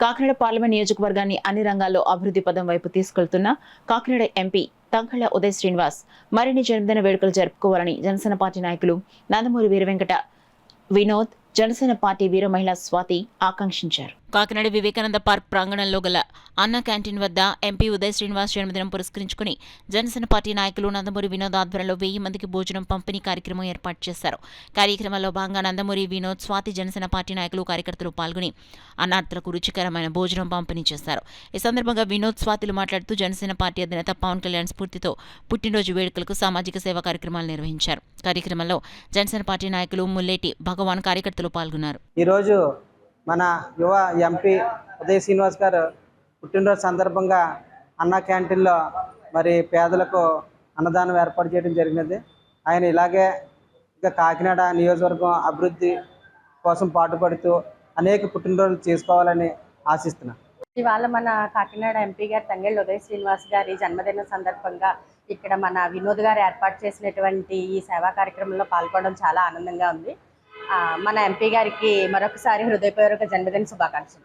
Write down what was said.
Kakinada parliament నియోజకవర్గాన్ని అన్ని రంగాల్లో అభివృద్ధి పదం వైపు తీసుకెళ్తున్న కాకినాడ ఎంపీ తంకళ్ల ఉదయ్ శ్రీనివాస్ మరిన్ని జన్మదిన వేడుకలు జరుపుకోవాలని జనసేన పార్టీ నాయకులు నందమూరి వీరవెంకట వినోద్, జనసేన పార్టీ వీర మహిళ స్వాతి ఆకాంక్షించారు. కాకినాడ వివేకానంద పార్క్ ప్రాంగణంలో గల అన్న క్యాంటీన్ వద్ద ఎంపీ ఉదయ్ శ్రీనివాస్ జన్మదినం పురస్కరించుకుని జనసేన పార్టీ నాయకులు నందమూరి వినోద్ ఆధ్వర్యంలో 1000 మందికి భోజనం పంపిణీ కార్యక్రమం ఏర్పాటు చేశారు. కార్యక్రమంలో భాగంగా నందమూరి వినోద్, స్వాతి జనసేన పార్టీ నాయకులు కార్యకర్తలు పాల్గొని అన్నార్థులకు రుచికరమైన భోజనం పంపిణీ చేశారు. ఈ సందర్భంగా వినోద్, స్వాతిలు మాట్లాడుతూ జనసేన పార్టీ అధినేత పవన్ కళ్యాణ్ స్ఫూర్తితో పుట్టినరోజు వేడుకలకు సామాజిక సేవా కార్యక్రమాలు నిర్వహించారు. కార్యక్రమంలో జనసేన పార్టీ నాయకులు ముల్లేటి భగవాన్ కార్యకర్తలు పాల్గొన్నారు. ఈరోజు మన యువ ఎంపీ ఉదయ్ శ్రీనివాస్ గారు పుట్టినరోజు సందర్భంగా అన్న క్యాంటీన్లో మరి పేదలకు అన్నదానం ఏర్పాటు చేయడం జరిగినది. ఆయన ఇలాగే ఇంకా కాకినాడ నియోజకవర్గం అభివృద్ధి కోసం పాటుపడుతూ అనేక పుట్టినరోజులు చేసుకోవాలని ఆశిస్తున్నాను. ఇవాళ మన కాకినాడ ఎంపీ గారు తంగెళ్ళ ఉదయ్ శ్రీనివాస్ గారి జన్మదిన సందర్భంగా ఇక్కడ మన వినోద్ గారు ఏర్పాటు చేసినటువంటి ఈ సేవా కార్యక్రమంలో పాల్గొనడం చాలా ఆనందంగా ఉంది. మన ఎంపీ గారికి మరొకసారి హృదయపూర్వక జన్మదిన శుభాకాంక్షలు.